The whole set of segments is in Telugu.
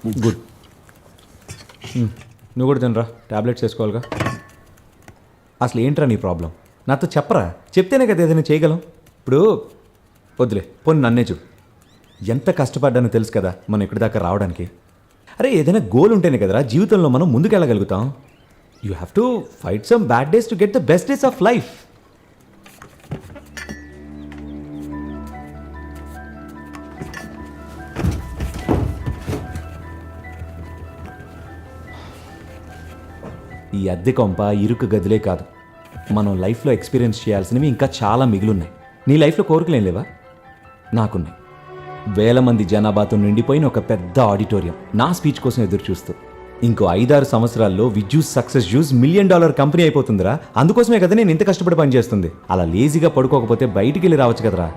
గుడ్. నువ్వు కూడా తినరా, టాబ్లెట్స్ వేసుకోవాలిగా. అసలు ఏంట్రా నీ ప్రాబ్లం? నాతో చెప్పరా, చెప్తేనే కదా ఏదైనా చేయగలం. ఇప్పుడు వద్దులే, పోనీ నన్నే చూ. ఎంత కష్టపడ్డానో తెలుసు కదా మనం ఇక్కడి దాకా రావడానికి. అరే ఏదైనా గోల్ ఉంటేనే కదరా జీవితంలో మనం ముందుకెళ్ళగలుగుతాం. You have to fight some bad days to get the best days of life. ఈ అద్దె కొంప ఇరుకు గదిలే కాదు, మనం లైఫ్లో ఎక్స్పీరియన్స్ చేయాల్సినవి ఇంకా చాలా మిగిలిన్నాయి. నీ లైఫ్లో కోరికలేం లేవా? నాకున్నాయి. వేల మంది జనాభాతో నిండిపోయిన ఒక పెద్ద ఆడిటోరియం నా స్పీచ్ కోసం ఎదురు చూస్తూ. ఇంకో 5-6 సంవత్సరాల్లో విజ్యూస్ సక్సెస్ జ్యూస్ $1 మిలియన్ కంపెనీ అయిపోతుందిరా. అందుకోసమే కదా నేను ఇంత కష్టపడి పనిచేస్తుంది. అలా లేజీగా పడుకోకపోతే బయటికి వెళ్ళి రావచ్చు కదరా.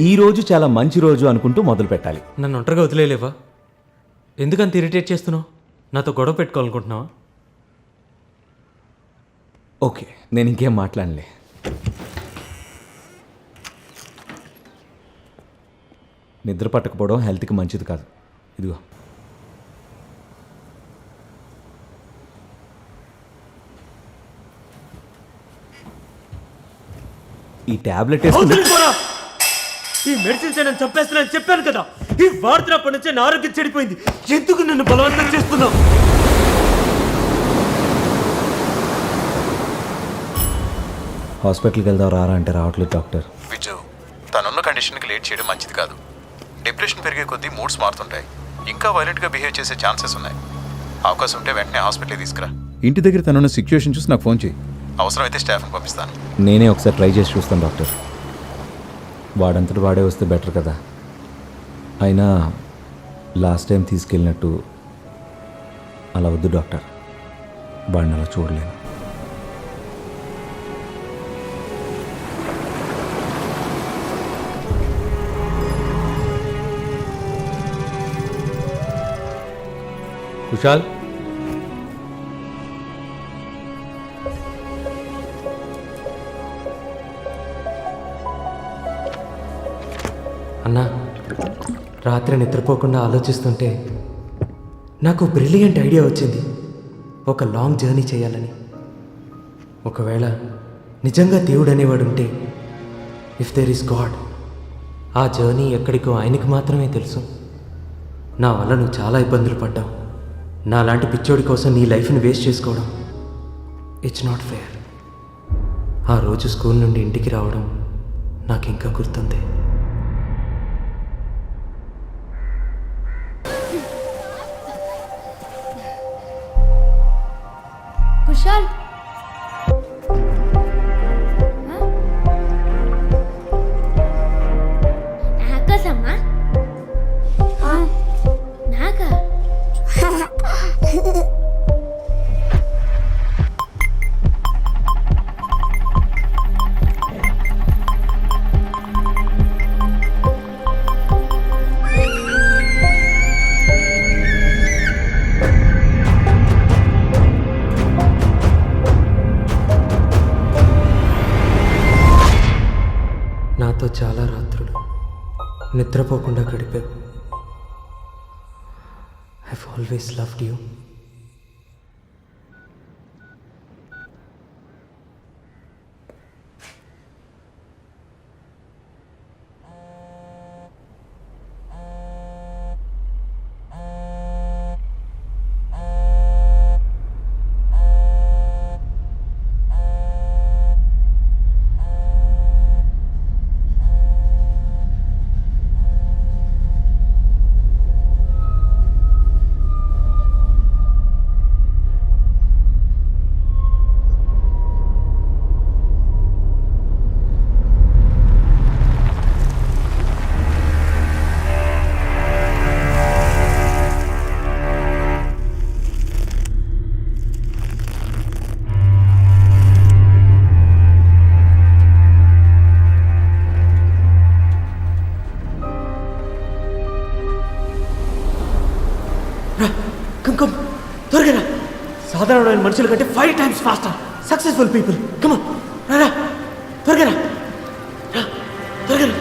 ఈ రోజు చాలా మంచి రోజు అనుకుంటూ మొదలు పెట్టాలి. నన్ను ఒంటరిగా వదిలేలేవా? ఎందుకంత ఇరిటేట్ చేస్తున్నావు? నాతో గొడవ పెట్టుకోవాలనుకుంటున్నావా? ఓకే, నేను ఇంకేం మాట్లాడలే. నిద్ర పట్టకపోవడం హెల్త్కి మంచిది కాదు. ఇదిగో ఈ టాబ్లెట్ వేసుకుని ఈ మెడిసిన్స్ నేను చంపేస్తున్నాను చెప్పాను కదా. ఈ వాడుతున్నప్పటి నుంచే నా ఆరోగ్యం చెడిపోయింది. ఎందుకు నన్ను బలవంతం చేస్తున్నావు? హాస్పిటల్కి వెళ్దాం రారా అంటే రావట్లేదు డాక్టర్. విజు, తనున్న కండిషన్కి లేట్ చేయడం మంచిది కాదు. డిప్రెషన్ పెరిగే కొద్దీ మూడ్స్ మారుతుంటాయి. ఇంకా వైలెంట్గా బిహేవ్ చేసే ఛాన్సెస్ ఉన్నాయి. అవకాశం ఉంటే వెంటనే హాస్పిటల్కి తీసుకురా. ఇంటి దగ్గర తనున్న సిచ్యువేషన్ చూసి నాకు ఫోన్ చేయి. అవసరమైతే స్టాఫ్ని పంపిస్తాను. నేనే ఒకసారి ట్రై చేసి చూస్తాను డాక్టర్. వాడంతటి వాడే వస్తే బెటర్ కదా. అయినా లాస్ట్ టైం తీసుకెళ్ళినట్టు అలా వద్దు డాక్టర్. వాడిని అలా చూడలేను. కుశాల్, అన్నా, రాత్రి నిద్రపోకుండా ఆలోచిస్తుంటే నాకు బ్రిలియంట్ ఐడియా వచ్చింది. ఒక లాంగ్ జర్నీ చేయాలని. ఒకవేళ నిజంగా దేవుడు అనేవాడు ఉంటే, ఇఫ్ దేర్ ఈస్ గాడ్, ఆ జర్నీ ఎక్కడికో ఆయనకి మాత్రమే తెలుసు. నా వల్ల నువ్వు చాలా ఇబ్బందులు పడ్డావు. నాలాంటి పిచ్చోడి కోసం నీ లైఫ్ని వేస్ట్ చేసుకోవడం ఇట్స్ నాట్ ఫెయిర్. ఆ రోజు స్కూల్ నుండి ఇంటికి రావడం నాకు ఇంకా గుర్తుంది. కుశాల్, నాకోసమ్మా? నాకా? నాతో చాలా రాత్రులు నిద్రపోకుండా గడిపావు. I've always loved you. Come త్వరగా రా. సాధారణమైన మనుషుల కంటే 5 times faster. Successful people. Come రా, త్వరగా రా, త్వరగా రా.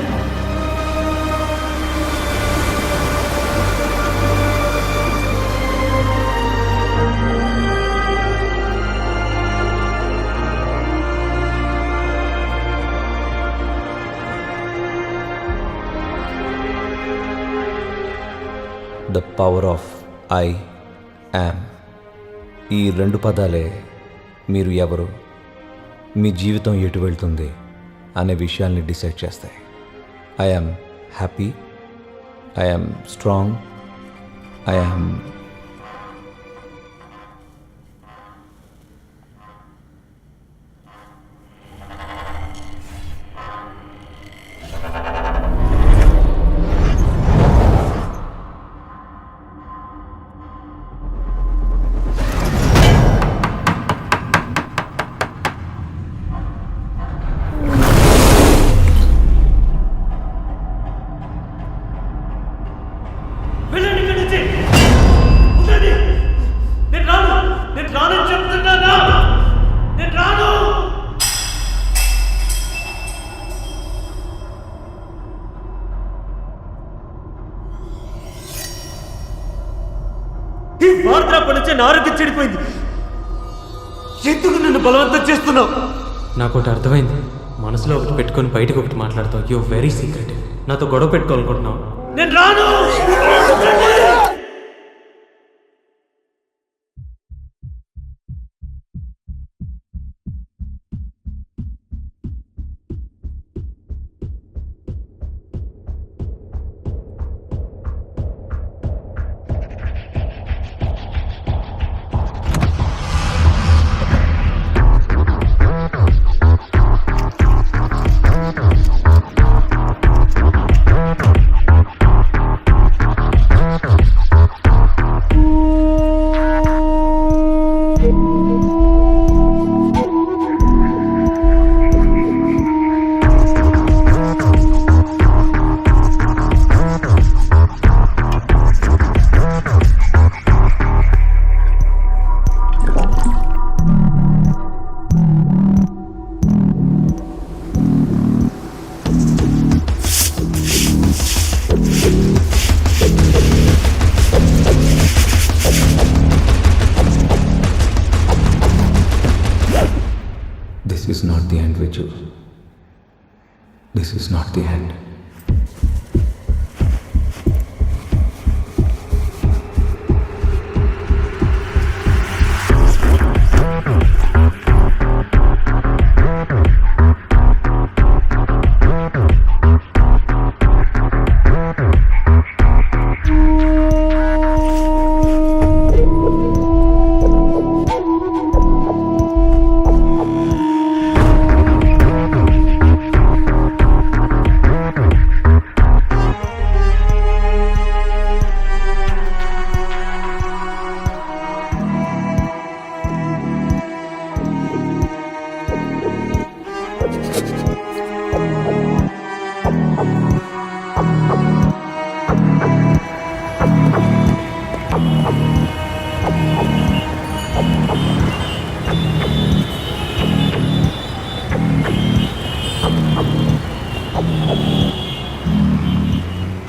The power of I am. ఈ 2 పదాలే మీరు ఎవరు, మీ జీవితం ఎటు వెళ్తుంది అనే విషయాల్ని డిసైడ్ చేస్తాయి. I am happy, I am strong, I am ఈ వార్తప్పటి నుంచే నా ఆరోగ్యం చెడిపోయింది. ఎందుకు నన్ను బలవంతం చేస్తున్నావు? నాకు ఒకటి అర్థమైంది. మనసులో ఒకటి పెట్టుకొని బయటకు ఒకటి మాట్లాడతావు. You very secret. నాతో గొడవ పెట్టుకోవాలనుకుంటున్నావు. నేను రాను. This is not the end, Viju. This is not the end.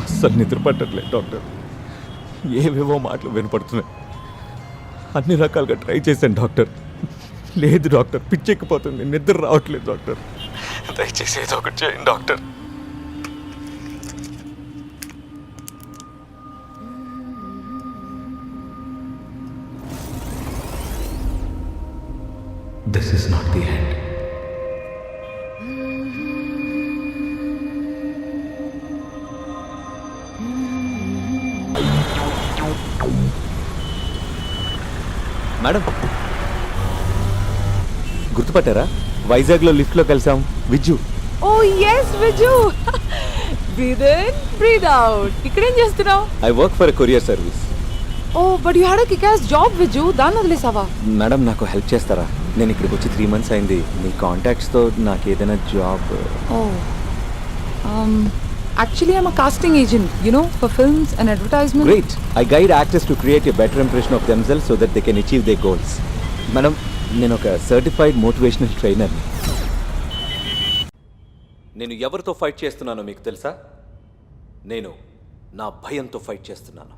అస్సలు నిద్ర పట్టట్లేదు డాక్టర్. ఏవేవో మాటలు వినపడుతున్నాయి. అన్ని రకాలుగా ట్రై చేశాను డాక్టర్. లేదు డాక్టర్, పిచ్చెక్కిపోతుంది, నిద్ర రావట్లేదు డాక్టర్. దయచేసి ఏదో ఒకటి చేయండి doctor. This is not the end. Madam, గుర్తుపట్టారా? వైజాగ్లో లిఫ్ట్లో కలిసాం. Vijju. Oh yes Viju. Breathe in breathe out. ఇక్కడేం చేస్తున్నావు? I work for a courier service. Oh but you had a kick ass job Viju. దాన్ని వదిలేసావా? మేడం, నాకు హెల్ప్ చేస్తారా? నేను ఇక్కడికి వచ్చి 3 months అయింది. మీ కాంటాక్ట్స్తో నాకు ఏదైనా జాబ్. ఓ actually I'm a casting agent, you know, for films and advertisements. Great. I guide actors to create a better impression of themselves so that they can achieve their goals. Madam, నేను ఒక సర్టిఫైడ్ మోటివేషనల్ ట్రైనర్ని. నేను ఎవరితో ఫైట్ చేస్తున్నానో మీకు తెలుసా? నేను నా భయంతో ఫైట్ చేస్తున్నాను.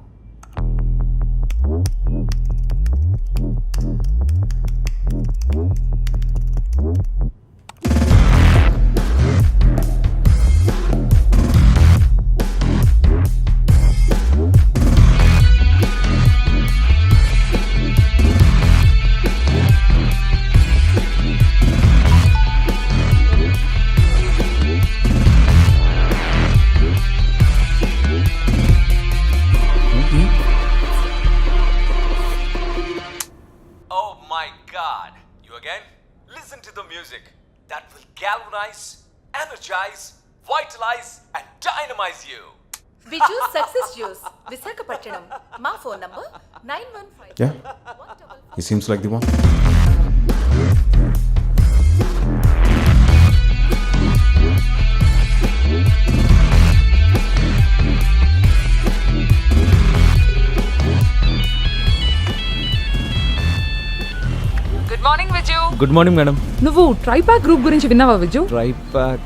music that will galvanize, energize, vitalize, and dynamize you. Viju success juice Visakhapatnam మా phone number 915 Yeah, he seems like the one. Good morning Viju. Good morning madam. నువ్వు ట్రైపాక్ గ్రూప్ గురించి విన్నావా విజు? ట్రై ప్యాక్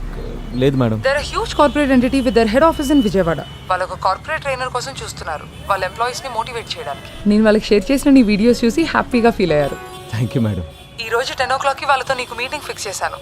లేదు madam. There huge corporate entity with their head office in Vijayawada. వాళ్ళు ఒక కార్పొరేట్ ట్రైనర్ కోసం చూస్తున్నారు, వాళ్ళ ఎంప్లాయీస్ ని మోటివేట్ చేయడానికి. నేను వాళ్ళకి షేర్ చేసిన నీ వీడియోస్ చూసి హ్యాపీగా ఫీల్ అయ్యారు. Thank you madam. ఈ రోజు 10 o'clock కి వాళ్ళతో నీకు మీటింగ్ ఫిక్స్ చేశాను.